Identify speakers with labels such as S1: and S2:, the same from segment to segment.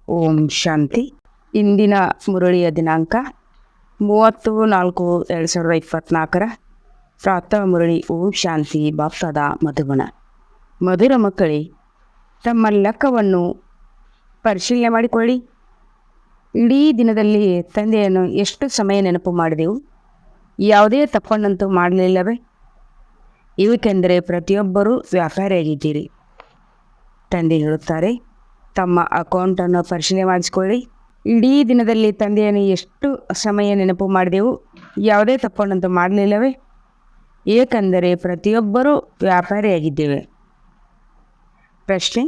S1: ಓಂ ಶಾಂತಿ. ಇಂದಿನ ಮುರಳಿಯ ದಿನಾಂಕ 30/4/2024. ಪ್ರಾತಃ ಮುರಳಿ. ಓಂ ಶಾಂತಿ. ಬಾಪ್ದಾದ ಮಧುಬನ. ಮಧುರ ಮಕ್ಕಳೇ, ತಮ್ಮ ಲೆಕ್ಕವನ್ನು ಪರಿಶೀಲನೆ ಮಾಡಿಕೊಳ್ಳಿ. ಇಡೀ ದಿನದಲ್ಲಿ ತಂದೆಯನ್ನು ಎಷ್ಟು ಸಮಯ ನೆನಪು ಮಾಡಿದೆವು? ಯಾವುದೇ ತಪ್ಪನ್ನಂತೂ ಮಾಡಲಿಲ್ಲವೇ? ಏಕೆಂದರೆ ಪ್ರತಿಯೊಬ್ಬರೂ ವ್ಯಾಪಾರಿಯಾಗಿದ್ದೀರಿ. ತಂದೆ ಹೇಳುತ್ತಾರೆ, ತಮ್ಮ ಅಕೌಂಟನ್ನು ಪರಿಶೀಲನೆ ಮಾಡಿಸಿಕೊಳ್ಳಿ. ಇಡೀ ದಿನದಲ್ಲಿ ತಂದೆಯನ್ನು ಎಷ್ಟು ಸಮಯ ನೆನಪು ಮಾಡಿದೆವು? ಯಾವುದೇ ತಪ್ಪನ್ನಂತೂ ಮಾಡಲಿಲ್ಲವೇ? ಏಕೆಂದರೆ ಪ್ರತಿಯೊಬ್ಬರೂ ವ್ಯಾಪಾರಿಯಾಗಿದ್ದೇವೆ. ಪ್ರಶ್ನೆ: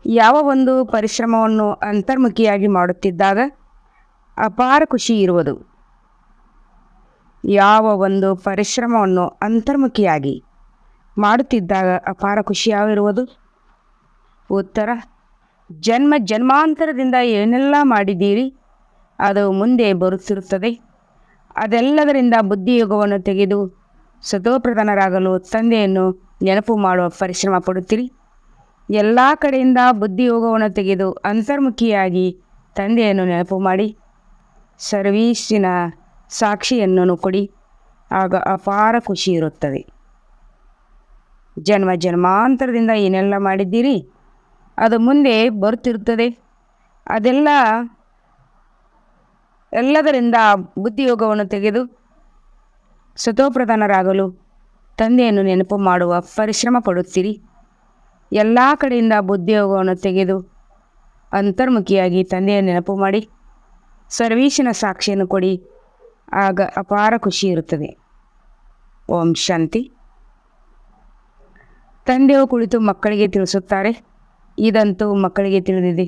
S1: ಯಾವ ಒಂದು ಪರಿಶ್ರಮವನ್ನು ಅಂತರ್ಮುಖಿಯಾಗಿ ಮಾಡುತ್ತಿದ್ದಾಗ ಅಪಾರ ಖುಷಿ ಇರುವುದು? ಯಾವ ಒಂದು ಪರಿಶ್ರಮವನ್ನು ಅಂತರ್ಮುಖಿಯಾಗಿ ಮಾಡುತ್ತಿದ್ದಾಗ ಅಪಾರ ಖುಷಿಯಾಗಿರುವುದು? ಉತ್ತರ: ಜನ್ಮ ಜನ್ಮಾಂತರದಿಂದ ಏನೆಲ್ಲ ಮಾಡಿದ್ದೀರಿ ಅದು ಮುಂದೆ ಬರುತ್ತಿರುತ್ತದೆ. ಅದೆಲ್ಲದರಿಂದ ಬುದ್ಧಿಯೋಗವನ್ನು ತೆಗೆದು ಸತೋಪ್ರಧಾನರಾಗಲು ತಂದೆಯನ್ನು ನೆನಪು ಮಾಡುವ ಪರಿಶ್ರಮ ಪಡುತ್ತೀರಿ. ಎಲ್ಲ ಕಡೆಯಿಂದ ಬುದ್ಧಿಯೋಗವನ್ನು ತೆಗೆದು ಅಂತರ್ಮುಖಿಯಾಗಿ ತಂದೆಯನ್ನು ನೆನಪು ಮಾಡಿ ಸರ್ವೀಸಿನ ಸಾಕ್ಷಿಯನ್ನು ಕೊಡಿ. ಆಗ ಅಪಾರ ಖುಷಿ ಇರುತ್ತದೆ. ಜನ್ಮ ಜನ್ಮಾಂತರದಿಂದ ಏನೆಲ್ಲ ಮಾಡಿದ್ದೀರಿ ಅದು ಮುಂದೆ ಬರುತ್ತಿರುತ್ತದೆ. ಎಲ್ಲದರಿಂದ ಬುದ್ಧಿಯೋಗವನ್ನು ತೆಗೆದು ಸತೋಪ್ರಧಾನರಾಗಲು ತಂದೆಯನ್ನು ನೆನಪು ಮಾಡುವ ಪರಿಶ್ರಮ ಪಡುತ್ತೀರಿ. ಎಲ್ಲ ಕಡೆಯಿಂದ ಬುದ್ಧಿಯೋಗವನ್ನು ತೆಗೆದು ಅಂತರ್ಮುಖಿಯಾಗಿ ತಂದೆಯನ್ನು ನೆನಪು ಮಾಡಿ ಸರ್ವೀಸಿನ ಸಾಕ್ಷಿಯನ್ನು ಕೊಡಿ. ಆಗ ಅಪಾರ ಖುಷಿ ಇರುತ್ತದೆ. ಓಂ ಶಾಂತಿ. ತಂದೆಯು ಕುಳಿತು ಮಕ್ಕಳಿಗೆ ತಿಳಿಸುತ್ತಾರೆ. ಇದಂತೂ ಮಕ್ಕಳಿಗೆ ತಿಳಿದಿದೆ.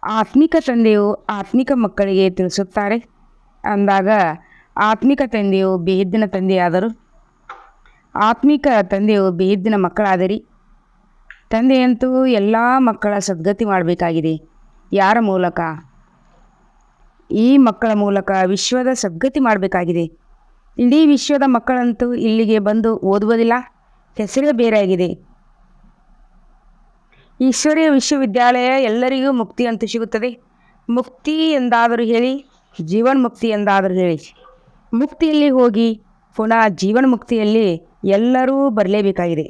S1: ಆತ್ಮಿಕ ತಂದೆಯು ಆತ್ಮಿಕ ಮಕ್ಕಳಿಗೆ ತಿಳಿಸುತ್ತಾರೆ ಅಂದಾಗ ಆತ್ಮಿಕ ತಂದೆಯು ಬೇಹದ್ದಿನ ತಂದೆಯಾದರು. ಆತ್ಮಿಕ ತಂದೆಯು ಬೇಹದ್ದಿನ ಮಕ್ಕಳಾದರಿ. ತಂದೆಯಂತೂ ಎಲ್ಲ ಮಕ್ಕಳ ಸದ್ಗತಿ ಮಾಡಬೇಕಾಗಿದೆ. ಯಾರ ಮೂಲಕ? ಈ ಮಕ್ಕಳ ಮೂಲಕ ವಿಶ್ವದ ಸದ್ಗತಿ ಮಾಡಬೇಕಾಗಿದೆ. ಇಡೀ ವಿಶ್ವದ ಮಕ್ಕಳಂತೂ ಇಲ್ಲಿಗೆ ಬಂದು ಓದುವುದಿಲ್ಲ. ಹೆಸರೇ ಬೇರೆಯಾಗಿದೆ. ಈಶ್ವರೀಯ ವಿಶ್ವವಿದ್ಯಾಲಯ ಎಲ್ಲರಿಗೂ ಮುಕ್ತಿ ಅಂತೂ ಸಿಗುತ್ತದೆ. ಮುಕ್ತಿ ಎಂದಾದರೂ ಹೇಳಿ, ಜೀವನ್ಮುಕ್ತಿ ಎಂದಾದರೂ ಹೇಳಿ. ಮುಕ್ತಿಯಲ್ಲಿ ಹೋಗಿ ಪುನಃ ಜೀವನ್ಮುಕ್ತಿಯಲ್ಲಿ ಎಲ್ಲರೂ ಬರಲೇಬೇಕಾಗಿದೆ.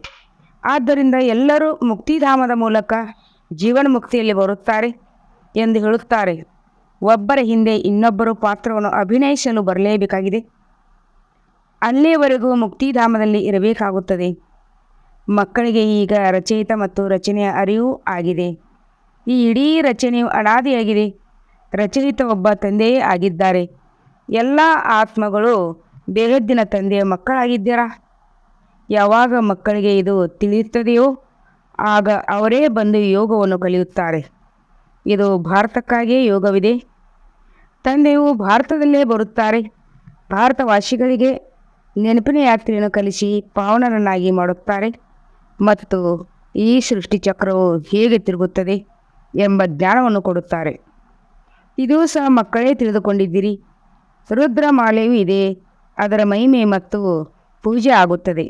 S1: ಆದ್ದರಿಂದ ಎಲ್ಲರೂ ಮುಕ್ತಿಧಾಮದ ಮೂಲಕ ಜೀವನ್ಮುಕ್ತಿಯಲ್ಲಿ ಬರುತ್ತಾರೆ ಎಂದು ಹೇಳುತ್ತಾರೆ. ಒಬ್ಬರ ಹಿಂದೆ ಇನ್ನೊಬ್ಬರು ಪಾತ್ರವನ್ನು ಅಭಿನಯಿಸಲು ಬರಲೇಬೇಕಾಗಿದೆ. ಅಲ್ಲಿಯವರೆಗೂ ಮುಕ್ತಿಧಾಮದಲ್ಲಿ ಇರಬೇಕಾಗುತ್ತದೆ. ಮಕ್ಕಳಿಗೆ ಈಗ ರಚಯಿತ ಮತ್ತು ರಚನೆಯ ಅರಿವು ಆಗಿದೆ. ಈ ಇಡೀ ರಚನೆಯು ಅನಾದಿಯಾಗಿದೆ. ರಚಯಿತ ಒಬ್ಬ ತಂದೆಯೇ ಆಗಿದ್ದಾರೆ. ಎಲ್ಲ ಆತ್ಮಗಳು ಬೇಹದ್ದಿನ ತಂದೆಯ ಮಕ್ಕಳಾಗಿದ್ದೀರಾ. ಯಾವಾಗ ಮಕ್ಕಳಿಗೆ ಇದು ತಿಳಿಯುತ್ತದೆಯೋ ಆಗ ಅವರೇ ಬಂದು ಯೋಗವನ್ನು ಕಲಿಯುತ್ತಾರೆ. ಇದು ಭಾರತಕ್ಕಾಗಿಯೇ ಯೋಗವಿದೆ. ತಂದೆಯು ಭಾರತದಲ್ಲೇ ಬರುತ್ತಾರೆ. ಭಾರತವಾಸಿಗಳಿಗೆ ನೆನಪಿನ ಯಾತ್ರೆಯನ್ನು ಕಲಿಸಿ ಪಾವನರನ್ನಾಗಿ ಮಾಡುತ್ತಾರೆ ಮತ್ತು ಈ ಸೃಷ್ಟಿ ಚಕ್ರವು ಹೇಗೆ ತಿರುಗುತ್ತದೆ ಎಂಬ ಜ್ಞಾನವನ್ನು ಕೊಡುತ್ತಾರೆ. ಇದೂ ಸಹ ಮಕ್ಕಳೇ ತಿಳಿದುಕೊಂಡಿದ್ದೀರಿ. ರುದ್ರಮಾಲೆಯೂ ಇದೆ. ಅದರ ಮಹಿಮೆ ಮತ್ತು ಪೂಜೆ ಆಗುತ್ತದೆ,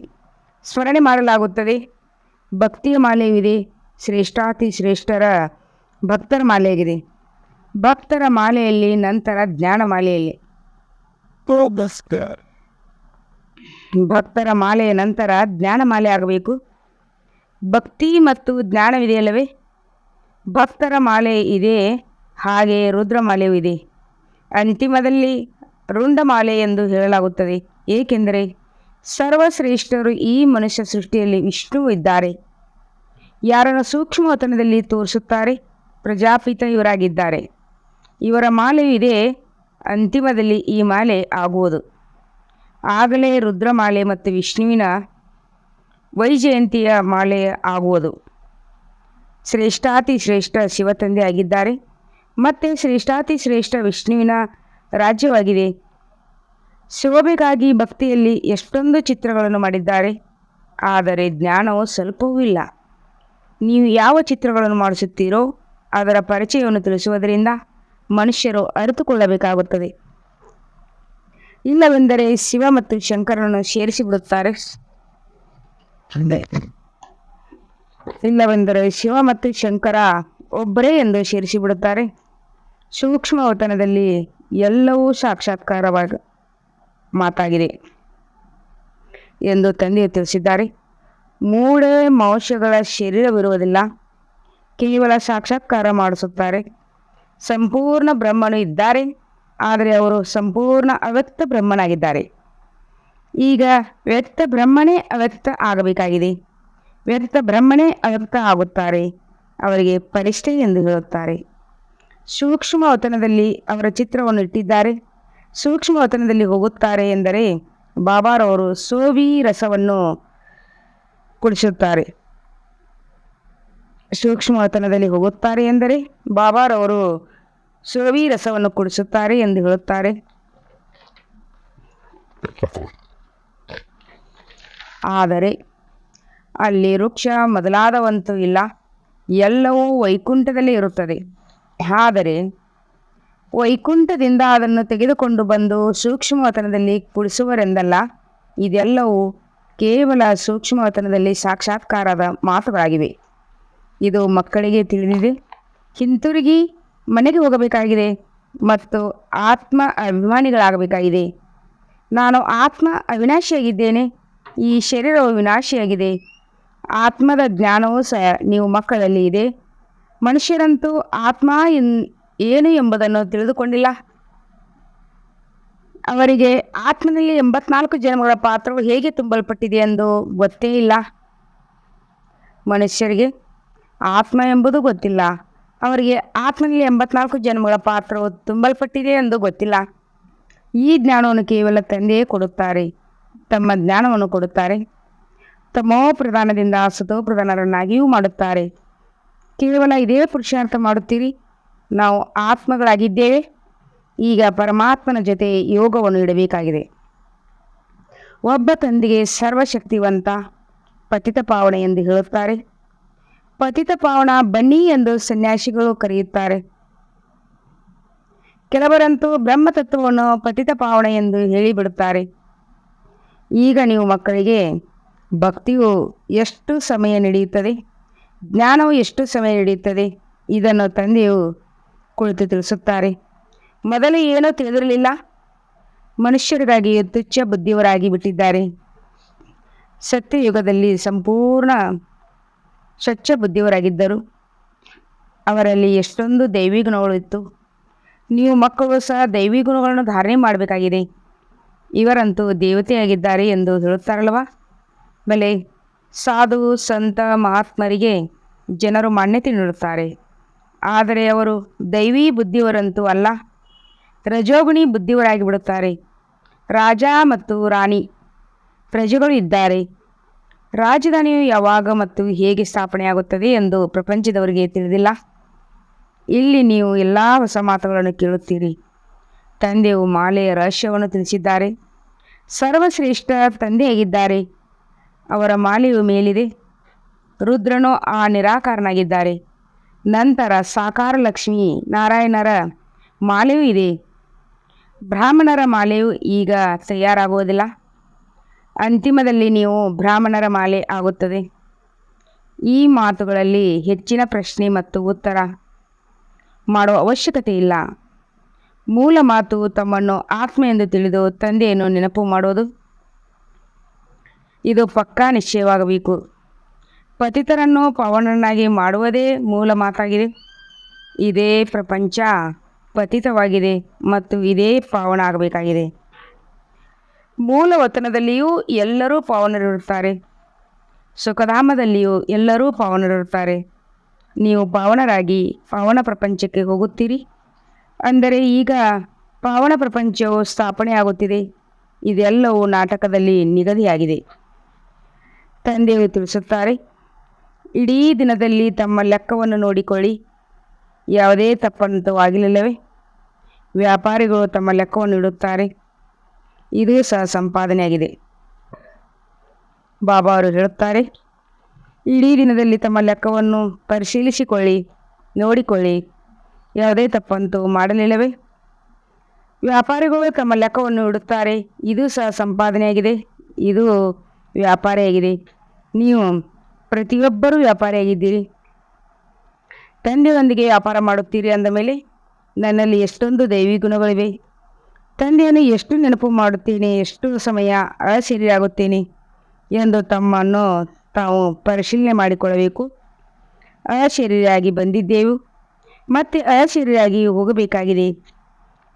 S1: ಸ್ಮರಣೆ ಮಾಡಲಾಗುತ್ತದೆ. ಭಕ್ತಿಯ ಮಾಲೆಯೂ ಇದೆ. ಶ್ರೇಷ್ಠಾತಿ ಶ್ರೇಷ್ಠರ ಭಕ್ತರ ಮಾಲೆಯಾಗಿದೆ. ಭಕ್ತರ ಮಾಲೆಯಲ್ಲಿ ನಂತರ ಜ್ಞಾನ ಮಾಲೆಯಲ್ಲಿ. ಭಕ್ತರ ಮಾಲೆಯ ನಂತರ ಜ್ಞಾನ ಮಾಲೆ ಆಗಬೇಕು. ಭಕ್ತಿ ಮತ್ತು ಜ್ಞಾನವಿದೆಯಲ್ಲವೇ? ಭಕ್ತರ ಮಾಲೆ ಇದೆ, ಹಾಗೆ ರುದ್ರಮಾಲೆಯೂ ಇದೆ. ಅಂತಿಮದಲ್ಲಿ ರುಂಡಮಾಲೆ ಎಂದು ಹೇಳಲಾಗುತ್ತದೆ. ಏಕೆಂದರೆ ಸರ್ವಶ್ರೇಷ್ಠರು ಈ ಮನುಷ್ಯ ಸೃಷ್ಟಿಯಲ್ಲಿ ವಿಷ್ಣು ಇದ್ದಾರೆ. ಯಾರನ್ನು ಸೂಕ್ಷ್ಮವತನದಲ್ಲಿ ತೋರಿಸುತ್ತಾರೆ? ಪ್ರಜಾಪಿತ ಇವರಾಗಿದ್ದಾರೆ. ಇವರ ಮಾಲೆಯೂ ಇದೆ. ಅಂತಿಮದಲ್ಲಿ ಈ ಮಾಲೆ ಆಗುವುದು. ಆಗಲೇ ರುದ್ರಮಾಲೆ ಮತ್ತು ವಿಷ್ಣುವಿನ ವೈಜಯಂತಿಯ ಮಾಲೆ ಆಗುವುದು. ಶ್ರೇಷ್ಠಾತಿ ಶ್ರೇಷ್ಠ ಶಿವತಂದೆ ಆಗಿದ್ದಾರೆ ಮತ್ತು ಶ್ರೇಷ್ಠಾತಿ ಶ್ರೇಷ್ಠ ವಿಷ್ಣುವಿನ ರಾಜ್ಯವಾಗಿದೆ. ಶೋಭೆಗಾಗಿ ಭಕ್ತಿಯಲ್ಲಿ ಎಷ್ಟೊಂದು ಚಿತ್ರಗಳನ್ನು ಮಾಡಿದ್ದಾರೆ, ಆದರೆ ಜ್ಞಾನವು ಸ್ವಲ್ಪವೂ ಇಲ್ಲ. ನೀವು ಯಾವ ಚಿತ್ರಗಳನ್ನು ಮಾಡಿಸುತ್ತೀರೋ ಅದರ ಪರಿಚಯವನ್ನು ತಿಳಿಸುವುದರಿಂದ ಮನುಷ್ಯರು ಅರಿತುಕೊಳ್ಳಬೇಕಾಗುತ್ತದೆ. ಇಲ್ಲವೆಂದರೆ ಶಿವ ಮತ್ತು ಶಂಕರನನ್ನು ಸೇರಿಸಿಬಿಡುತ್ತಾರೆ. ಇಲ್ಲವೆಂದರೆ ಶಿವ ಮತ್ತು ಶಂಕರ ಒಬ್ಬರೇ ಎಂದು ಸೇರಿಸಿಬಿಡುತ್ತಾರೆ. ಸೂಕ್ಷ್ಮವತನದಲ್ಲಿ ಎಲ್ಲವೂ ಸಾಕ್ಷಾತ್ಕಾರವಾಗ ಮಾತಾಗಿದೆ ಎಂದು ತಂದೆಯು ತಿಳಿಸಿದ್ದಾರೆ. ಮೂಢ ಮನುಷ್ಯಗಳ ಶರೀರವಿರುವುದಿಲ್ಲ, ಕೇವಲ ಸಾಕ್ಷಾತ್ಕಾರ ಮಾಡಿಸುತ್ತಾರೆ. ಸಂಪೂರ್ಣ ಬ್ರಹ್ಮನು ಇದ್ದಾರೆ, ಆದರೆ ಅವರು ಸಂಪೂರ್ಣ ಅವ್ಯಕ್ತ ಬ್ರಹ್ಮನಾಗಿದ್ದಾರೆ. ಈಗ ವ್ಯಕ್ತ ಬ್ರಹ್ಮನೇ ಅವ್ಯಕ್ತ ಆಗಬೇಕಾಗಿದೆ. ವ್ಯಕ್ತ ಬ್ರಹ್ಮನೇ ಅವ್ಯಕ್ತ ಆಗುತ್ತಾರೆ. ಅವರಿಗೆ ಪರಿಷ್ಠೆ ಎಂದು ಹೇಳುತ್ತಾರೆ. ಸೂಕ್ಷ್ಮವತನದಲ್ಲಿ ಅವರ ಚಿತ್ರವನ್ನು ಇಟ್ಟಿದ್ದಾರೆ. ಸೂಕ್ಷ್ಮವತನದಲ್ಲಿ ಹೋಗುತ್ತಾರೆ ಎಂದರೆ ಬಾಬಾರವರು ಸೋವಿ ರಸವನ್ನು ಕುಡಿಸುತ್ತಾರೆ. ಸೂಕ್ಷ್ಮವತನದಲ್ಲಿ ಹೋಗುತ್ತಾರೆ ಎಂದರೆ ಬಾಬಾರವರು ಸೋವಿ ರಸವನ್ನು ಕುಡಿಸುತ್ತಾರೆ ಎಂದು ಹೇಳುತ್ತಾರೆ. ಆದರೆ ಅಲ್ಲಿ ವೃಕ್ಷ ಮೊದಲಾದವಂತೂ ಇಲ್ಲ, ಎಲ್ಲವೂ ವೈಕುಂಠದಲ್ಲಿ ಇರುತ್ತದೆ. ಆದರೆ ವೈಕುಂಠದಿಂದ ಅದನ್ನು ತೆಗೆದುಕೊಂಡು ಬಂದು ಸೂಕ್ಷ್ಮವತನದಲ್ಲಿ ಕುಡಿಸುವರೆಂದಲ್ಲ. ಇದೆಲ್ಲವೂ ಕೇವಲ ಸೂಕ್ಷ್ಮವತನದಲ್ಲಿ ಸಾಕ್ಷಾತ್ಕಾರದ ಮಾತುಗಳಾಗಿವೆ. ಇದು ಮಕ್ಕಳಿಗೆ ತಿಳಿದಿದೆ. ಹಿಂತಿರುಗಿ ಮನೆಗೆ ಹೋಗಬೇಕಾಗಿದೆ ಮತ್ತು ಆತ್ಮ ಅಭಿಮಾನಿಗಳಾಗಬೇಕಾಗಿದೆ. ನಾನು ಆತ್ಮ ಅವಿನಾಶಿಯಾಗಿದ್ದೇನೆ, ಈ ಶರೀರವು ವಿನಾಶಿಯಾಗಿದೆ. ಆತ್ಮದ ಜ್ಞಾನವೂ ಸಹ ನೀವು ಮಕ್ಕಳಲ್ಲಿ ಇದೆ. ಮನುಷ್ಯರಂತೂ ಆತ್ಮ ಏನು ಎಂಬುದನ್ನು ತಿಳಿದುಕೊಂಡಿಲ್ಲ. ಅವರಿಗೆ ಆತ್ಮನಲ್ಲಿ 84 ಜನ್ಮಗಳ ಪಾತ್ರವು ಹೇಗೆ ತುಂಬಲ್ಪಟ್ಟಿದೆ ಎಂದು ಗೊತ್ತೇ ಇಲ್ಲ. ಮನುಷ್ಯರಿಗೆ ಆತ್ಮ ಎಂಬುದು ಗೊತ್ತಿಲ್ಲ. ಅವರಿಗೆ ಆತ್ಮನಲ್ಲಿ 84 ಜನ್ಮಗಳ ಪಾತ್ರವು ತುಂಬಲ್ಪಟ್ಟಿದೆ ಎಂದು ಗೊತ್ತಿಲ್ಲ. ಈ ಜ್ಞಾನವನ್ನು ಕೇವಲ ತಂದೆಯೇ ಕೊಡುತ್ತಾರೆ. ತಮ್ಮ ಜ್ಞಾನವನ್ನು ಕೊಡುತ್ತಾರೆ. ತಮೋ ಪ್ರಧಾನದಿಂದ ಸತೋ ಪ್ರಧಾನರನ್ನಾಗಿಯೂ ಮಾಡುತ್ತಾರೆ. ಕೇವಲ ಇದೇ ಪುರುಷಾರ್ಥ ಮಾಡುತ್ತೀರಿ. ನಾವು ಆತ್ಮಗಳಾಗಿದ್ದೇವೆ. ಈಗ ಪರಮಾತ್ಮನ ಜೊತೆ ಯೋಗವನ್ನು ಇಡಬೇಕಾಗಿದೆ. ಒಬ್ಬ ತಂದೆಗೆ ಸರ್ವಶಕ್ತಿವಂತ ಪತಿತ ಪಾವನ ಎಂದು ಹೇಳುತ್ತಾರೆ. ಪತಿತ ಪಾವನ ಬನ್ನಿ ಎಂದು ಸನ್ಯಾಸಿಗಳು ಕರೆಯುತ್ತಾರೆ. ಕೆಲವರಂತೂ ಬ್ರಹ್ಮತತ್ವವನ್ನು ಪತಿತ ಪಾವನ ಎಂದು ಹೇಳಿಬಿಡುತ್ತಾರೆ. ಈಗ ನೀವು ಮಕ್ಕಳಿಗೆ ಭಕ್ತಿಯು ಎಷ್ಟು ಸಮಯ ನಡೆಯುತ್ತದೆ, ಜ್ಞಾನವು ಎಷ್ಟು ಸಮಯ ನಡೆಯುತ್ತದೆ, ಇದನ್ನು ತಂದೆಯು ಕುಳಿತು ತಿಳಿಸುತ್ತಾರೆ. ಮೊದಲು ಏನೂ ತಿಳಿದಿರಲಿಲ್ಲ. ಮನುಷ್ಯರಿಗಾಗಿ ತುಚ್ಛ ಬುದ್ಧಿಯವರಾಗಿ ಬಿಟ್ಟಿದ್ದಾರೆ. ಸತ್ಯಯುಗದಲ್ಲಿ ಸಂಪೂರ್ಣ ಸ್ವಚ್ಛ ಬುದ್ಧಿಯವರಾಗಿದ್ದರು. ಅವರಲ್ಲಿ ಎಷ್ಟೊಂದು ದೈವಿ ಗುಣಗಳು ಇತ್ತು. ನೀವು ಮಕ್ಕಳು ಸಹ ದೈವಿ ಗುಣಗಳನ್ನು ಧಾರಣೆ ಮಾಡಬೇಕಾಗಿದೆ. ಇವರಂತೂ ದೇವತೆಯಾಗಿದ್ದಾರೆ ಎಂದು ಹೇಳುತ್ತಾರಲ್ವ. ಬಲೆ ಸಾಧು ಸಂತ ಮಹಾತ್ಮರಿಗೆ ಜನರು ಮಾನ್ಯತೆ ನೀಡುತ್ತಾರೆ. ಆದರೆ ಅವರು ದೈವಿ ಬುದ್ಧಿಯವರಂತೂ ಅಲ್ಲ, ರಜೋಗುಣಿ ಬುದ್ಧಿಯವರಾಗಿ ಬಿಡುತ್ತಾರೆ. ರಾಜ ಮತ್ತು ರಾಣಿ ಪ್ರಜೆಗಳು ಇದ್ದಾರೆ. ರಾಜಧಾನಿಯು ಯಾವಾಗ ಮತ್ತು ಹೇಗೆ ಸ್ಥಾಪನೆಯಾಗುತ್ತದೆ ಎಂದು ಪ್ರಪಂಚದವರಿಗೆ ತಿಳಿದಿಲ್ಲ. ಇಲ್ಲಿ ನೀವು ಎಲ್ಲ ಹೊಸ ಮಾತುಗಳನ್ನು ಕೇಳುತ್ತೀರಿ. ತಂದೆಯು ಮಾಲೆಯ ರಹಸ್ಯವನ್ನು ತಿಳಿಸಿದ್ದಾರೆ. ಸರ್ವಶ್ರೇಷ್ಠ ತಂದೆಯಾಗಿದ್ದಾರೆ. ಅವರ ಮಾಲೆಯು ಮೇಲಿದೆ. ರುದ್ರನು ಆ ನಿರಾಕಾರನಾಗಿದ್ದಾರೆ. ನಂತರ ಸಾಕಾರ ಲಕ್ಷ್ಮೀ ನಾರಾಯಣರ ಮಾಲೆಯೂ ಇದೆ. ಬ್ರಾಹ್ಮಣರ ಮಾಲೆಯು ಈಗ ತಯಾರಾಗುವುದಿಲ್ಲ. ಅಂತಿಮದಲ್ಲಿ ನೀವು ಬ್ರಾಹ್ಮಣರ ಮಾಲೆ ಆಗುತ್ತದೆ. ಈ ಮಾತುಗಳಲ್ಲಿ ಹೆಚ್ಚಿನ ಪ್ರಶ್ನೆ ಮತ್ತು ಉತ್ತರ ಮಾಡುವ ಅವಶ್ಯಕತೆ ಇಲ್ಲ. ಮೂಲ ಮಾತು ತಮ್ಮನ್ನು ಆತ್ಮ ಎಂದು ತಿಳಿದು ತಂದೆಯನ್ನು ನೆನಪು ಮಾಡೋದು. ಇದು ಪಕ್ಕಾ ನಿಶ್ಚಯವಾಗಬೇಕು. ಪತಿತರನ್ನು ಪಾವನರನ್ನಾಗಿ ಮಾಡುವುದೇ ಮೂಲ ಮಾತಾಗಿದೆ. ಇದೇ ಪ್ರಪಂಚ ಪತಿತವಾಗಿದೆ ಮತ್ತು ಇದೇ ಪಾವನ ಆಗಬೇಕಾಗಿದೆ. ಮೂಲ ವತನದಲ್ಲಿಯೂ ಎಲ್ಲರೂ ಪಾವನರಿರುತ್ತಾರೆ. ಸುಖಧಾಮದಲ್ಲಿಯೂ ಎಲ್ಲರೂ ಪಾವನರಿರುತ್ತಾರೆ. ನೀವು ಪಾವನರಾಗಿ ಪಾವನ ಪ್ರಪಂಚಕ್ಕೆ ಹೋಗುತ್ತೀರಿ. ಅಂದರೆ ಈಗ ಪಾವನ ಪ್ರಪಂಚವು ಸ್ಥಾಪನೆಯಾಗುತ್ತಿದೆ. ಇದೆಲ್ಲವೂ ನಾಟಕದಲ್ಲಿ ನಿಗದಿಯಾಗಿದೆ. ತಂದೆಯು ತಿಳಿಸುತ್ತಾರೆ, ಇಡೀ ದಿನದಲ್ಲಿ ತಮ್ಮ ಲೆಕ್ಕವನ್ನು ನೋಡಿಕೊಳ್ಳಿ. ಯಾವುದೇ ತಪ್ಪಂತೂ ಆಗಲಿಲ್ಲವೇ? ವ್ಯಾಪಾರಿಗಳು ತಮ್ಮ ಲೆಕ್ಕವನ್ನು ಇಡುತ್ತಾರೆ. ಇದು ಸಹ ಸಂಪಾದನೆಯಾಗಿದೆ. ಬಾಬಾ ಅವರು ಹೇಳುತ್ತಾರೆ, ಇಡೀ ದಿನದಲ್ಲಿ ತಮ್ಮ ಲೆಕ್ಕವನ್ನು ಪರಿಶೀಲಿಸಿಕೊಳ್ಳಿ, ನೋಡಿಕೊಳ್ಳಿ. ಯಾವುದೇ ತಪ್ಪಂತೂ ಮಾಡಲಿಲ್ಲವೇ? ವ್ಯಾಪಾರಿಗಳು ತಮ್ಮ ಲೆಕ್ಕವನ್ನು ಇಡುತ್ತಾರೆ. ಇದು ಸಹ ಸಂಪಾದನೆಯಾಗಿದೆ. ಇದು ವ್ಯಾಪಾರಿಯಾಗಿದೆ. ನೀವು ಪ್ರತಿಯೊಬ್ಬರೂ ವ್ಯಾಪಾರಿಯಾಗಿದ್ದೀರಿ. ತಂದೆಯೊಂದಿಗೆ ವ್ಯಾಪಾರ ಮಾಡುತ್ತೀರಿ ಅಂದ ಮೇಲೆ ನನ್ನಲ್ಲಿ ಎಷ್ಟೊಂದು ದೈವಿ ಗುಣಗಳಿವೆ. ತಂದೆಯನ್ನು ಎಷ್ಟು ನೆನಪು ಮಾಡುತ್ತೇನೆ, ಎಷ್ಟು ಸಮಯ ಅಶರೀರಿಯಾಗುತ್ತೇನೆ ಎಂದು ತಮ್ಮನ್ನು ತಾವು ಪರಿಶೀಲನೆ ಮಾಡಿಕೊಳ್ಳಬೇಕು. ಅಶರೀರಿಯಾಗಿ ಬಂದಿದ್ದೆವು, ಮತ್ತೆ ಅಶರೀರಿಯಾಗಿ ಹೋಗಬೇಕಾಗಿದೆ.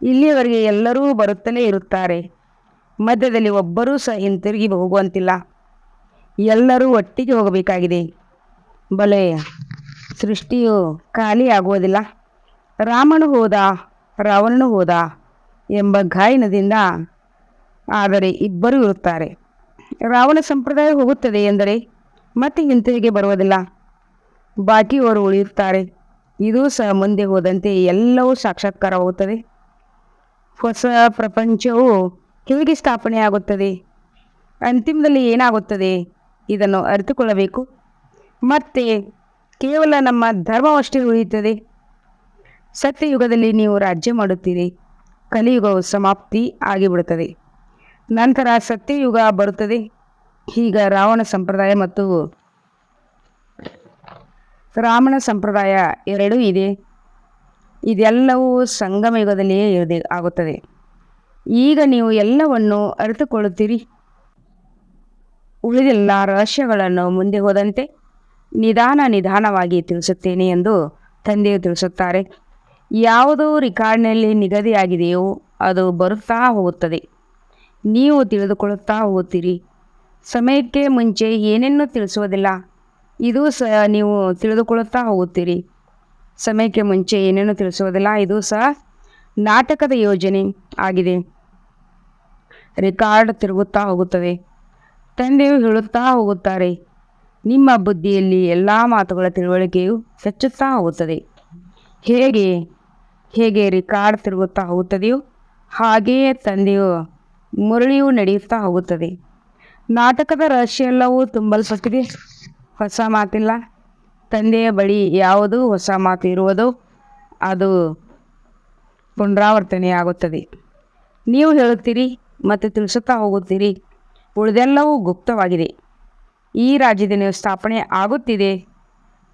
S1: ಇಲ್ಲಿಯವರೆಗೆ ಎಲ್ಲರೂ ಬರುತ್ತಲೇ ಇರುತ್ತಾರೆ. ಮಧ್ಯದಲ್ಲಿ ಒಬ್ಬರೂ ಸಹ ಹಿಂತಿರುಗಿ ಹೋಗುವಂತಿಲ್ಲ. ಎಲ್ಲರೂ ಒಟ್ಟಿಗೆ ಹೋಗಬೇಕಾಗಿದೆ. ಬಲೆ ಸೃಷ್ಟಿಯು ಖಾಲಿ ಆಗುವುದಿಲ್ಲ. ರಾಮನು ಹೋದ, ರಾವಣನು ಹೋದ ಎಂಬ ಗಾಯನದಿಂದ ಆದರೆ ಇಬ್ಬರೂ ಇರುತ್ತಾರೆ. ರಾವಣ ಸಂಪ್ರದಾಯ ಹೋಗುತ್ತದೆ ಎಂದರೆ ಮತ್ತೆ ಹಿಂತಿರುಗಿ ಬರುವುದಿಲ್ಲ. ಬಾಕಿಯವರು ಉಳಿಯುತ್ತಾರೆ. ಇದು ಸಹ ಮುಂದೆ ಹೋದಂತೆ ಎಲ್ಲವೂ ಸಾಕ್ಷಾತ್ಕಾರವಾಗುತ್ತದೆ. ಹೊಸ ಪ್ರಪಂಚವು ಹೇಗೆ ಸ್ಥಾಪನೆಯಾಗುತ್ತದೆ, ಅಂತಿಮದಲ್ಲಿ ಏನಾಗುತ್ತದೆ, ಇದನ್ನು ಅರಿತುಕೊಳ್ಳಬೇಕು. ಮತ್ತೆ ಕೇವಲ ನಮ್ಮ ಧರ್ಮವಷ್ಟೇ ಉಳಿಯುತ್ತದೆ. ಸತ್ಯಯುಗದಲ್ಲಿ ನೀವು ರಾಜ್ಯ ಮಾಡುತ್ತೀರಿ. ಕಲಿಯುಗವು ಸಮಾಪ್ತಿ ಆಗಿಬಿಡುತ್ತದೆ. ನಂತರ ಸತ್ಯಯುಗ ಬರುತ್ತದೆ. ಈಗ ರಾವಣ ಸಂಪ್ರದಾಯ ಮತ್ತು ರಾಮನ ಸಂಪ್ರದಾಯ ಎರಡೂ ಇದೆ. ಇದೆಲ್ಲವೂ ಸಂಗಮ ಯುಗದಲ್ಲಿಯೇ ಆಗುತ್ತದೆ. ಈಗ ನೀವು ಎಲ್ಲವನ್ನು ಅರಿತುಕೊಳ್ಳುತ್ತೀರಿ. ಉಳಿದೆಲ್ಲ ರಹಸ್ಯಗಳನ್ನು ಮುಂದೆ ಹೋದಂತೆ ನಿಧಾನವಾಗಿ ತಿಳಿಸುತ್ತೇನೆ ಎಂದು ತಂದೆಯು ತಿಳಿಸುತ್ತಾರೆ. ಯಾವುದು ರೆಕಾರ್ಡ್ನಲ್ಲಿ ನಿಗದಿಯಾಗಿದೆಯೋ ಅದು ಬರುತ್ತಾ ಹೋಗುತ್ತದೆ. ನೀವು ತಿಳಿದುಕೊಳ್ಳುತ್ತಾ ಹೋಗುತ್ತೀರಿ. ಸಮಯಕ್ಕೆ ಮುಂಚೆ ಏನನ್ನೂ ತಿಳಿಸುವುದಿಲ್ಲ. ಇದು ಸಹ ನೀವು ತಿಳಿದುಕೊಳ್ಳುತ್ತಾ ಹೋಗುತ್ತೀರಿ. ಸಮಯಕ್ಕೆ ಮುಂಚೆ ಏನನ್ನೂ ತಿಳಿಸುವುದಿಲ್ಲ. ಇದು ಸಹ ನಾಟಕದ ಯೋಜನೆ ಆಗಿದೆ. ರೆಕಾರ್ಡ್ ತಿರುಗುತ್ತಾ ಹೋಗುತ್ತದೆ. ತಂದೆಯು ಹೇಳುತ್ತಾ ಹೋಗುತ್ತಾರೆ. ನಿಮ್ಮ ಬುದ್ಧಿಯಲ್ಲಿ ಎಲ್ಲ ಮಾತುಗಳ ತಿಳುವಳಿಕೆಯು ಹೆಚ್ಚುತ್ತಾ ಹೋಗುತ್ತದೆ. ಹೇಗೆ ರೆಕಾರ್ಡ್ ತಿರುಗುತ್ತಾ ಹೋಗುತ್ತದೆಯೋ ಹಾಗೆಯೇ ತಂದೆಯು ಮುರಳಿಯು ನಡೆಯುತ್ತಾ ಹೋಗುತ್ತದೆ. ನಾಟಕದ ರಹಸ್ಯ ಎಲ್ಲವೂ ತುಂಬಲ್ಪಟ್ಟಿದೆ. ಹೊಸ ಮಾತಿಲ್ಲ. ತಂದೆಯ ಬಳಿ ಯಾವುದು ಹೊಸ ಮಾತು ಇರುವುದೋ ಅದು ಪುನರಾವರ್ತನೆಯಾಗುತ್ತದೆ. ನೀವು ಹೇಳುತ್ತೀರಿ ಮತ್ತು ತಿಳಿಸುತ್ತಾ ಹೋಗುತ್ತೀರಿ. ಉಳಿದೆಲ್ಲವೂ ಗುಪ್ತವಾಗಿದೆ. ಈ ರಾಜ್ಯದ ಸ್ಥಾಪನೆ ಆಗುತ್ತಿದೆ.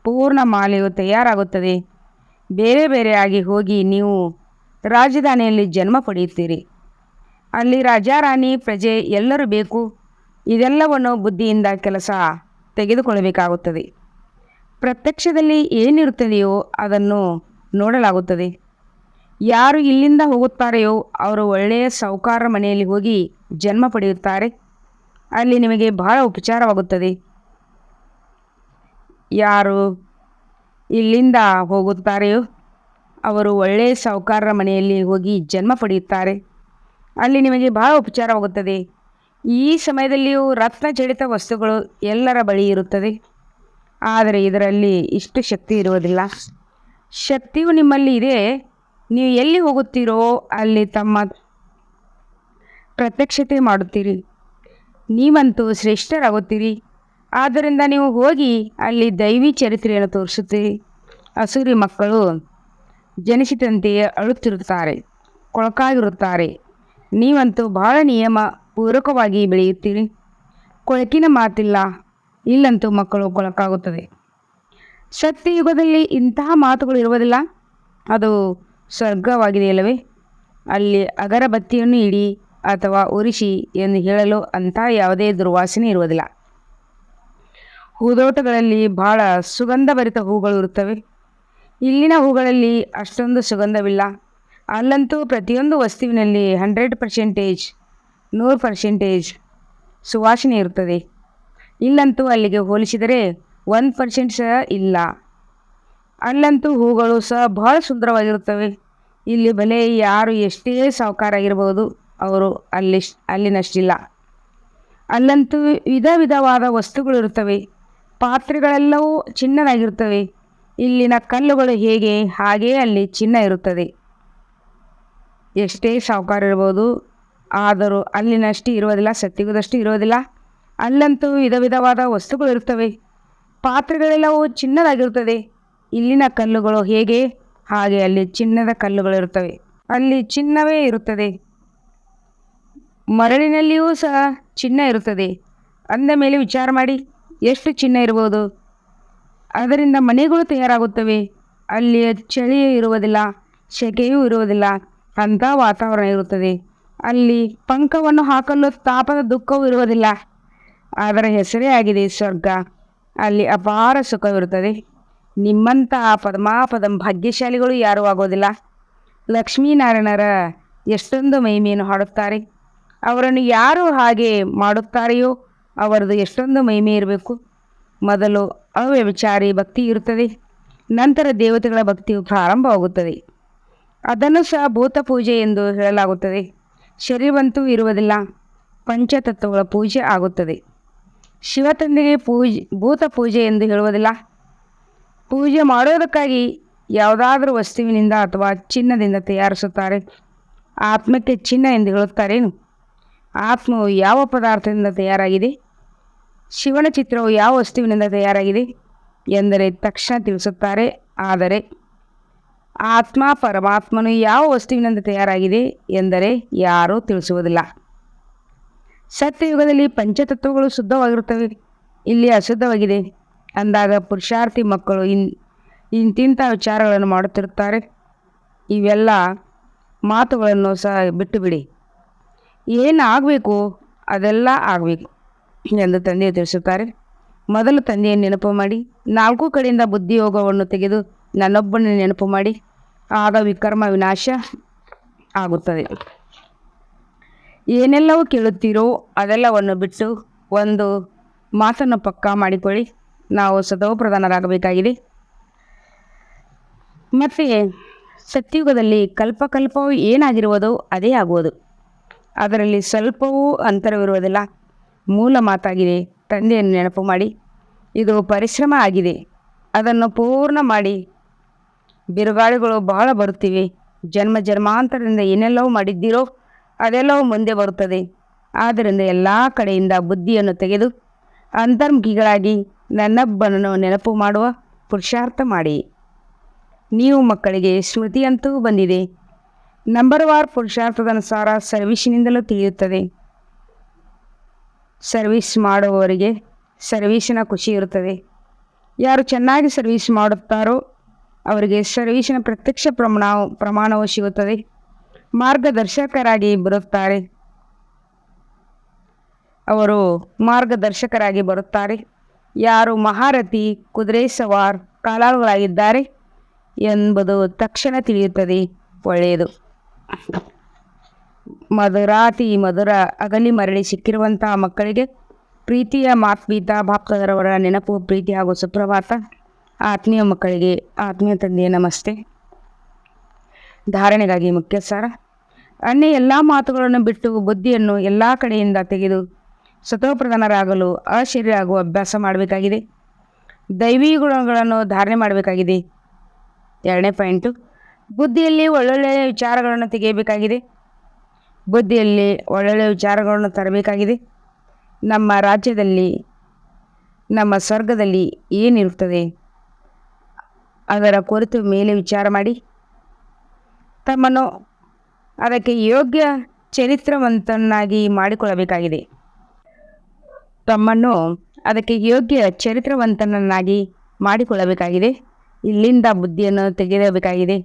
S1: ಪೂರ್ಣ ಮಾಲೆಯು ತಯಾರಾಗುತ್ತದೆ. ಬೇರೆ ಬೇರೆಯಾಗಿ ಹೋಗಿ ನೀವು ರಾಜಧಾನಿಯಲ್ಲಿ ಜನ್ಮ ಪಡೆಯುತ್ತೀರಿ. ಅಲ್ಲಿ ರಾಜಾರಾಣಿ ಪ್ರಜೆ ಎಲ್ಲರೂ ಬೇಕು. ಇದೆಲ್ಲವನ್ನು ಬುದ್ಧಿಯಿಂದ ಕೆಲಸ ತೆಗೆದುಕೊಳ್ಳಬೇಕಾಗುತ್ತದೆ. ಪ್ರತ್ಯಕ್ಷದಲ್ಲಿ ಏನಿರುತ್ತದೆಯೋ ಅದನ್ನು ನೋಡಲಾಗುತ್ತದೆ. ಯಾರು ಇಲ್ಲಿಂದ ಹೋಗುತ್ತಾರೆಯೋ ಅವರು ಒಳ್ಳೆಯ ಸಾಹುಕಾರ ಮನೆಯಲ್ಲಿ ಹೋಗಿ ಜನ್ಮ ಪಡೆಯುತ್ತಾರೆ. ಅಲ್ಲಿ ನಿಮಗೆ ಬಹಳ ಉಪಚಾರವಾಗುತ್ತದೆ. ಯಾರು ಇಲ್ಲಿಂದ ಹೋಗುತ್ತಾರೆಯೋ ಅವರು ಒಳ್ಳೆಯ ಸಾಹುಕಾರರ ಮನೆಯಲ್ಲಿ ಹೋಗಿ ಜನ್ಮ ಪಡೆಯುತ್ತಾರೆ. ಅಲ್ಲಿ ನಿಮಗೆ ಬಹಳ ಉಪಚಾರವಾಗುತ್ತದೆ. ಈ ಸಮಯದಲ್ಲಿಯೂ ರತ್ನಜಡಿತ ವಸ್ತುಗಳು ಎಲ್ಲರ ಬಳಿ ಇರುತ್ತದೆ. ಆದರೆ ಇದರಲ್ಲಿ ಇಷ್ಟು ಶಕ್ತಿ ಇರುವುದಿಲ್ಲ. ಶಕ್ತಿಯು ನಿಮ್ಮಲ್ಲಿ ಇದೆ. ನೀವು ಎಲ್ಲಿ ಹೋಗುತ್ತೀರೋ ಅಲ್ಲಿ ತಮ್ಮ ಪ್ರತ್ಯಕ್ಷತೆ ಮಾಡುತ್ತೀರಿ. ನೀವಂತೂ ಶ್ರೇಷ್ಠರಾಗುತ್ತೀರಿ. ಆದ್ದರಿಂದ ನೀವು ಹೋಗಿ ಅಲ್ಲಿ ದೈವಿ ಚರಿತ್ರೆಯನ್ನು ತೋರಿಸುತ್ತೀರಿ. ಅಸುರಿ ಮಕ್ಕಳು ಜನಿಸಿದಂತೆಯೇ ಅಳುತ್ತಿರುತ್ತಾರೆ, ಕೊಳಕಾಗಿರುತ್ತಾರೆ. ನೀವಂತೂ ಬಹಳ ನಿಯಮ ಪೂರ್ವಕವಾಗಿ ಬೆಳೆಯುತ್ತೀರಿ. ಕೊಳಕಿನ ಮಾತಿಲ್ಲ. ಇಲ್ಲಂತೂ ಮಕ್ಕಳು ಕೊಳಕಾಗುತ್ತದೆ. ಸತ್ಯಯುಗದಲ್ಲಿ ಇಂತಹ ಮಾತುಗಳು ಇರುವುದಿಲ್ಲ. ಅದು ಸ್ವರ್ಗವಾಗಿದೆಯಲ್ಲವೇ? ಅಲ್ಲಿ ಅಗರಬತ್ತಿಯನ್ನು ಇಡಿ ಅಥವಾ ಉರಿಸಿ ಎಂದು ಹೇಳಲು ಅಂತಹ ಯಾವುದೇ ದುರ್ವಾಸನೆ ಇರುವುದಿಲ್ಲ. ಹೂದೋಟಗಳಲ್ಲಿ ಬಹಳ ಸುಗಂಧಭರಿತ ಹೂಗಳು ಇರುತ್ತವೆ. ಇಲ್ಲಿನ ಹೂಗಳಲ್ಲಿ ಅಷ್ಟೊಂದು ಸುಗಂಧವಿಲ್ಲ. ಅಲ್ಲಂತೂ ಪ್ರತಿಯೊಂದು ವಸ್ತುವಿನಲ್ಲಿ 100% ಸುವಾಸನೆ ಇರುತ್ತದೆ. ಇಲ್ಲಂತೂ ಅಲ್ಲಿಗೆ ಹೋಲಿಸಿದರೆ 1% ಸಹ ಇಲ್ಲ. ಅಲ್ಲಂತೂ ಹೂಗಳು ಸಹ ಬಹಳ ಸುಂದರವಾಗಿರುತ್ತವೆ. ಇಲ್ಲಿ ಬಲೆ ಯಾರು ಎಷ್ಟೇ ಸಾಹುಕಾರಾಗಿರಬಹುದು, ಅವರು ಅಲ್ಲಿನಷ್ಟಿಲ್ಲ. ಅಲ್ಲಂತೂ ವಿಧವಾದ ವಸ್ತುಗಳು ಇರುತ್ತವೆ. ಪಾತ್ರೆಗಳೆಲ್ಲವೂ ಚಿನ್ನದಾಗಿರುತ್ತವೆ. ಇಲ್ಲಿನ ಕಲ್ಲುಗಳು ಹೇಗೆ ಹಾಗೆಯೇ ಅಲ್ಲಿ ಚಿನ್ನ ಇರುತ್ತದೆ. ಎಷ್ಟೇ ಸಾಹುಕಾರ ಇರಬಹುದು, ಆದರೂ ಅಲ್ಲಿನಷ್ಟು ಇರುವುದಿಲ್ಲ, ಸತ್ಯಯುಗದಷ್ಟು ಇರುವುದಿಲ್ಲ. ಅಲ್ಲಂತೂ ವಿಧವಾದ ವಸ್ತುಗಳು ಇರುತ್ತವೆ. ಪಾತ್ರೆಗಳೆಲ್ಲವೂ ಚಿನ್ನದಾಗಿರುತ್ತದೆ. ಇಲ್ಲಿನ ಕಲ್ಲುಗಳು ಹೇಗೆ ಹಾಗೆ ಅಲ್ಲಿ ಚಿನ್ನದ ಕಲ್ಲುಗಳಿರುತ್ತವೆ. ಅಲ್ಲಿ ಚಿನ್ನವೇ ಇರುತ್ತದೆ. ಮರಳಿನಲ್ಲಿಯೂ ಸಹ ಚಿನ್ನ ಇರುತ್ತದೆ. ಅಂದ ಮೇಲೆ ವಿಚಾರ ಮಾಡಿ, ಎಷ್ಟು ಚಿನ್ನ ಇರಬಹುದು. ಅದರಿಂದ ಮನೆಗಳು ತಯಾರಾಗುತ್ತವೆ. ಅಲ್ಲಿ ಚಳಿಯೂ ಇರುವುದಿಲ್ಲ, ಸೆಕೆಯೂ ಇರುವುದಿಲ್ಲ, ಅಂಥ ವಾತಾವರಣ ಇರುತ್ತದೆ. ಅಲ್ಲಿ ಪಂಕವನ್ನು ಹಾಕಲು ತಾಪದ ದುಃಖವೂ ಇರುವುದಿಲ್ಲ. ಅದರ ಹೆಸರೇ ಆಗಿದೆ ಸ್ವರ್ಗ. ಅಲ್ಲಿ ಅಪಾರ ಸುಖವಿರುತ್ತದೆ. ನಿಮ್ಮಂಥ ಪರಮಾಪದಂ ಭಾಗ್ಯಶಾಲಿಗಳು ಯಾರೂ ಆಗೋದಿಲ್ಲ. ಲಕ್ಷ್ಮೀನಾರಾಯಣರ ಎಷ್ಟೊಂದು ಮಹಿಮೆಯನ್ನು ಹಾಡುತ್ತಾರೆ. ಅವರನ್ನು ಯಾರು ಹಾಗೆ ಮಾಡುತ್ತಾರೆಯೋ ಅವರದು ಎಷ್ಟೊಂದು ಮಹಿಮೆ ಇರಬೇಕು. ಮೊದಲು ಅವ್ಯವಿಚಾರಿ ಭಕ್ತಿ ಇರುತ್ತದೆ, ನಂತರ ದೇವತೆಗಳ ಭಕ್ತಿಯು ಪ್ರಾರಂಭವಾಗುತ್ತದೆ. ಅದನ್ನು ಸಹ ಭೂತ ಪೂಜೆ ಎಂದು ಹೇಳಲಾಗುತ್ತದೆ. ಶರೀರವಂತೂ ಇರುವುದಿಲ್ಲ, ಪಂಚತತ್ವಗಳ ಪೂಜೆ ಆಗುತ್ತದೆ. ಶಿವತಂದೆಗೆ ಭೂತ ಪೂಜೆ ಎಂದು ಹೇಳುವುದಿಲ್ಲ. ಪೂಜೆ ಮಾಡುವುದಕ್ಕಾಗಿ ಯಾವುದಾದರೂ ವಸ್ತುವಿನಿಂದ ಅಥವಾ ಚಿನ್ನದಿಂದ ತಯಾರಿಸುತ್ತಾರೆ. ಆತ್ಮಕ್ಕೆ ಚಿನ್ನ ಎಂದು ಹೇಳುತ್ತಾರೇನು? ಆತ್ಮವು ಯಾವ ಪದಾರ್ಥದಿಂದ ತಯಾರಾಗಿದೆ? ಶಿವನ ಚಿತ್ರವು ಯಾವ ವಸ್ತುವಿನಿಂದ ತಯಾರಾಗಿದೆ ಎಂದರೆ ತಕ್ಷಣ ತಿಳಿಸುತ್ತಾರೆ. ಆದರೆ ಆತ್ಮ ಪರಮಾತ್ಮನು ಯಾವ ವಸ್ತುವಿನಿಂದ ತಯಾರಾಗಿದೆ ಎಂದರೆ ಯಾರೂ ತಿಳಿಸುವುದಿಲ್ಲ. ಸತ್ಯಯುಗದಲ್ಲಿ ಪಂಚತತ್ವಗಳು ಶುದ್ಧವಾಗಿರುತ್ತವೆ, ಇಲ್ಲಿ ಅಶುದ್ಧವಾಗಿದೆ ಅಂದಾಗ ಪುರುಷಾರ್ಥಿ ಮಕ್ಕಳು ಇಂತಿಂಥ ವಿಚಾರಗಳನ್ನು ಮಾಡುತ್ತಿರುತ್ತಾರೆ. ಇವೆಲ್ಲ ಮಾತುಗಳನ್ನು ಸಹ ಬಿಟ್ಟು ಬಿಡಿ. ಏನಾಗಬೇಕು ಅದೆಲ್ಲ ಆಗಬೇಕು ಎಂದು ತಂದೆಯು ತಿಳಿಸುತ್ತಾರೆ. ಮೊದಲು ತಂದೆಯನ್ನು ನೆನಪು ಮಾಡಿ, 4 ಕಡೆಯಿಂದ ಬುದ್ಧಿಯೋಗವನ್ನು ತೆಗೆದು ನನ್ನೊಬ್ಬನ ನೆನಪು ಮಾಡಿ, ಆಗ ವಿಕರ್ಮ ವಿನಾಶ ಆಗುತ್ತದೆ. ಏನೆಲ್ಲವೂ ಕೇಳುತ್ತೀರೋ ಅದೆಲ್ಲವನ್ನು ಬಿಟ್ಟು ಒಂದು ಮಾತನ್ನು ಪಕ್ಕಾ ಮಾಡಿಕೊಳ್ಳಿ, ನಾವು ಸತೋಪ್ರಧಾನರಾಗಬೇಕಾಗಿದೆ. ಮತ್ತು ಸತ್ಯುಗದಲ್ಲಿ ಕಲ್ಪಕಲ್ಪವು ಏನಾಗಿರುವುದೋ ಅದೇ ಆಗುವುದು. ಅದರಲ್ಲಿ ಸ್ವಲ್ಪವೂ ಅಂತರವಿರುವುದಿಲ್ಲ. ಮೂಲ ಮಾತಾಗಿದೆ. ತಂದೆಯನ್ನು ನೆನಪು ಮಾಡಿ, ಇದು ಪರಿಶ್ರಮ ಆಗಿದೆ, ಅದನ್ನು ಪೂರ್ಣ ಮಾಡಿ. ಬಿರುಗಾಳಿಗಳು ಬಹಳ ಬರುತ್ತಿವೆ. ಜನ್ಮ ಜನ್ಮಾಂತರದಿಂದ ಏನೆಲ್ಲವೂ ಮಾಡಿದ್ದೀರೋ ಅದೆಲ್ಲವೂ ಮುಂದೆ ಬರುತ್ತದೆ. ಆದ್ದರಿಂದ ಎಲ್ಲ ಕಡೆಯಿಂದ ಬುದ್ಧಿಯನ್ನು ತೆಗೆದು ಅಂತರ್ಮುಖಿಗಳಾಗಿ ನನ್ನೊಬ್ಬನನ್ನು ನೆನಪು ಮಾಡುವ ಪುರುಷಾರ್ಥ ಮಾಡಿ. ನೀವು ಮಕ್ಕಳಿಗೆ ಸ್ಮೃತಿಯಂತೂ ಬಂದಿದೆ. ನಂಬರ್ ವಾರ್ ಪುರುಷಾರ್ಥದ ಅನುಸಾರ ಸರ್ವೀಸಿನಿಂದಲೂ ತಿಳಿಯುತ್ತದೆ. ಸರ್ವೀಸ್ ಮಾಡುವವರಿಗೆ ಸರ್ವೀಸಿನ ಖುಷಿ ಇರುತ್ತದೆ. ಯಾರು ಚೆನ್ನಾಗಿ ಸರ್ವೀಸ್ ಮಾಡುತ್ತಾರೋ ಅವರಿಗೆ ಸರ್ವೀಸಿನ ಪ್ರತ್ಯಕ್ಷ ಪ್ರಮಾಣವು ಸಿಗುತ್ತದೆ. ಮಾರ್ಗದರ್ಶಕರಾಗಿ ಬರುತ್ತಾರೆ. ಅವರು ಮಾರ್ಗದರ್ಶಕರಾಗಿ ಬರುತ್ತಾರೆ. ಯಾರು ಮಹಾರಥಿ, ಕುದುರೆ ಸವಾರ್, ಕಾಲಾಳುಗಳಾಗಿದ್ದಾರೆ ಎಂಬುದು ತಕ್ಷಣ ತಿಳಿಯುತ್ತದೆ. ಒಳ್ಳೆಯದು. ಮಧುರಾತಿ ಮಧುರ ಅಗಲಿ ಮರಳಿ ಸಿಕ್ಕಿರುವಂತಹ ಮಕ್ಕಳಿಗೆ ಪ್ರೀತಿಯ ಮಾತ್ಪೀತ ಬಾಪ್ತದರವರ ನೆನಪು, ಪ್ರೀತಿ ಹಾಗೂ ಸುಪ್ರಭಾತ. ಆತ್ಮೀಯ ಮಕ್ಕಳಿಗೆ ಆತ್ಮೀಯ ತಂದೆಯ ನಮಸ್ತೆ. ಧಾರಣೆಗಾಗಿ ಮುಖ್ಯ ಸಾರ: ಅನ್ಯ ಎಲ್ಲ ಮಾತುಗಳನ್ನು ಬಿಟ್ಟು ಬುದ್ಧಿಯನ್ನು ಎಲ್ಲ ಕಡೆಯಿಂದ ತೆಗೆದು ಸತೋಪ್ರಧಾನರಾಗಲು ಅಶರೀರಾಗುವ ಅಭ್ಯಾಸ ಮಾಡಬೇಕಾಗಿದೆ. ದೈವೀ ಗುಣಗಳನ್ನು ಧಾರಣೆ ಮಾಡಬೇಕಾಗಿದೆ. 2ನೇ ಪಾಯಿಂಟು, ಬುದ್ಧಿಯಲ್ಲಿ ಒಳ್ಳೊಳ್ಳೆಯ ವಿಚಾರಗಳನ್ನು ತೆಗೆಯಬೇಕಾಗಿದೆ. ಬುದ್ಧಿಯಲ್ಲಿ ಒಳ್ಳೊಳ್ಳೆಯ ವಿಚಾರಗಳನ್ನು ತರಬೇಕಾಗಿದೆ. ನಮ್ಮ ರಾಜ್ಯದಲ್ಲಿ, ನಮ್ಮ ಸ್ವರ್ಗದಲ್ಲಿ ಏನಿರುತ್ತದೆ ಅದರ ಕುರಿತು ಮೇಲೆ ವಿಚಾರ ಮಾಡಿ ತಮ್ಮನ್ನು ಅದಕ್ಕೆ ಯೋಗ್ಯ ಚರಿತ್ರವಂತನಾಗಿ ಮಾಡಿಕೊಳ್ಳಬೇಕಾಗಿದೆ. ತಮ್ಮನ್ನು ಅದಕ್ಕೆ ಯೋಗ್ಯ ಚರಿತ್ರವಂತನನ್ನಾಗಿ ಮಾಡಿಕೊಳ್ಳಬೇಕಾಗಿದೆ. ಇಲ್ಲಿಂದ ಬುದ್ಧಿಯನ್ನು ತೆಗೆಯಬೇಕಾಗಿದೆ.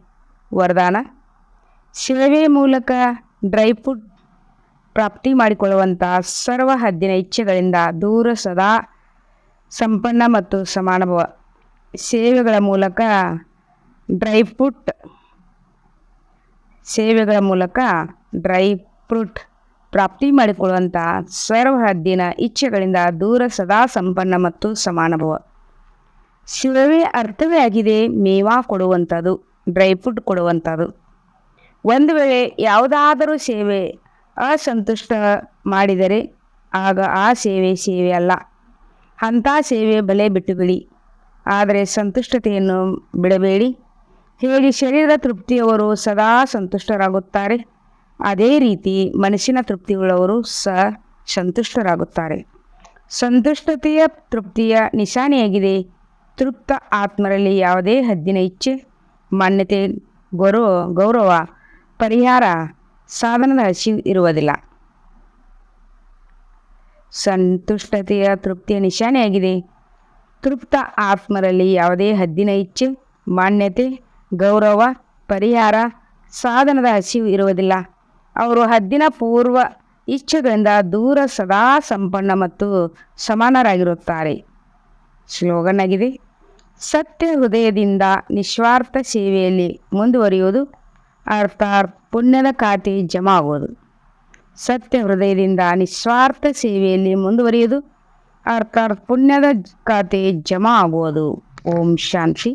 S1: ವರದಾನ: ಸೇವೆ ಮೂಲಕ ಡ್ರೈ ಫ್ರೂಟ್ ಪ್ರಾಪ್ತಿ ಮಾಡಿಕೊಳ್ಳುವಂತಹ ಸರ್ವ ಹದ್ದಿನ ಇಚ್ಛೆಗಳಿಂದ ದೂರ, ಸದಾ ಸಂಪನ್ನ ಮತ್ತು ಸಮಾನಭವ. ಸೇವೆಗಳ ಮೂಲಕ ಡ್ರೈ ಫ್ರೂಟ್ ಪ್ರಾಪ್ತಿ ಮಾಡಿಕೊಳ್ಳುವಂತಹ ಸರ್ವ ಹದ್ದಿನ ಇಚ್ಛೆಗಳಿಂದ ದೂರ, ಸದಾ ಸಂಪನ್ನ ಮತ್ತು ಸಮಾನಭವ. ಸೇವೆ ಅರ್ಥವೇ ಆಗಿದೆ ಮೇವಾ ಕೊಡುವಂಥದ್ದು, ಡ್ರೈ ಫ್ರೂಟ್ ಕೊಡುವಂಥದ್ದು. ಒಂದು ವೇಳೆ ಯಾವುದಾದರೂ ಸೇವೆ ಅಸಂತುಷ್ಟ ಮಾಡಿದರೆ ಆಗ ಆ ಸೇವೆ ಅಲ್ಲ. ಅಂಥ ಸೇವೆ ಬಲೆ ಬಿಟ್ಟು ಬಿಡಿ. ಆದರೆ ಸಂತುಷ್ಟತೆಯನ್ನು ಬಿಡಬೇಡಿ. ಹೇಗೆ ಶರೀರದ ತೃಪ್ತಿಯವರು ಸದಾ ಸಂತುಷ್ಟರಾಗುತ್ತಾರೆ, ಅದೇ ರೀತಿ ಮನಸ್ಸಿನ ತೃಪ್ತಿಯುಳ್ಳವರು ಸಹ ಸಂತುಷ್ಟರಾಗುತ್ತಾರೆ. ಸಂತುಷ್ಟತೆಯ ತೃಪ್ತಿಯ ನಿಶಾನೆಯಾಗಿದೆ. ತೃಪ್ತ ಆತ್ಮರಲ್ಲಿ ಯಾವುದೇ ಹದ್ದಿನ ಇಚ್ಛೆ, ಮಾನ್ಯತೆ, ಗೌರವ, ಪರಿಹಾರ, ಸಾಧನದ ಹಸಿವು ಇರುವುದಿಲ್ಲ. ಸಂತುಷ್ಟತೆಯ ತೃಪ್ತಿಯ ನಿಶಾನೆಯಾಗಿದೆ. ತೃಪ್ತ ಆತ್ಮರಲ್ಲಿ ಯಾವುದೇ ಹದ್ದಿನ ಇಚ್ಛೆ, ಮಾನ್ಯತೆ, ಗೌರವ, ಪರಿಹಾರ, ಸಾಧನದ ಹಸಿವು ಇರುವುದಿಲ್ಲ. ಅವರು ಹದ್ದಿನ ಪೂರ್ವ ಇಚ್ಛೆಗಳಿಂದ ದೂರ ಸದಾ ಸಂಪನ್ನ ಮತ್ತು ಸಮಾನರಾಗಿರುತ್ತಾರೆ. ಸ್ಲೋಗನ್ ಆಗಿದೆ: ಸತ್ಯ ಹೃದಯದಿಂದ ನಿಸ್ವಾರ್ಥ ಸೇವೆಯಲ್ಲಿ ಮುಂದುವರಿಯುವುದು ಅರ್ಥಾತ್ ಪುಣ್ಯದ ಖಾತೆ ಜಮಾ ಆಗುವುದು. ಸತ್ಯ ಹೃದಯದಿಂದ ನಿಸ್ವಾರ್ಥ ಸೇವೆಯಲ್ಲಿ ಮುಂದುವರಿಯುವುದು ಅರ್ಥಾತ್ ಪುಣ್ಯದ ಖಾತೆ ಜಮಾ ಆಗುವುದು. ಓಂ ಶಾಂತಿ.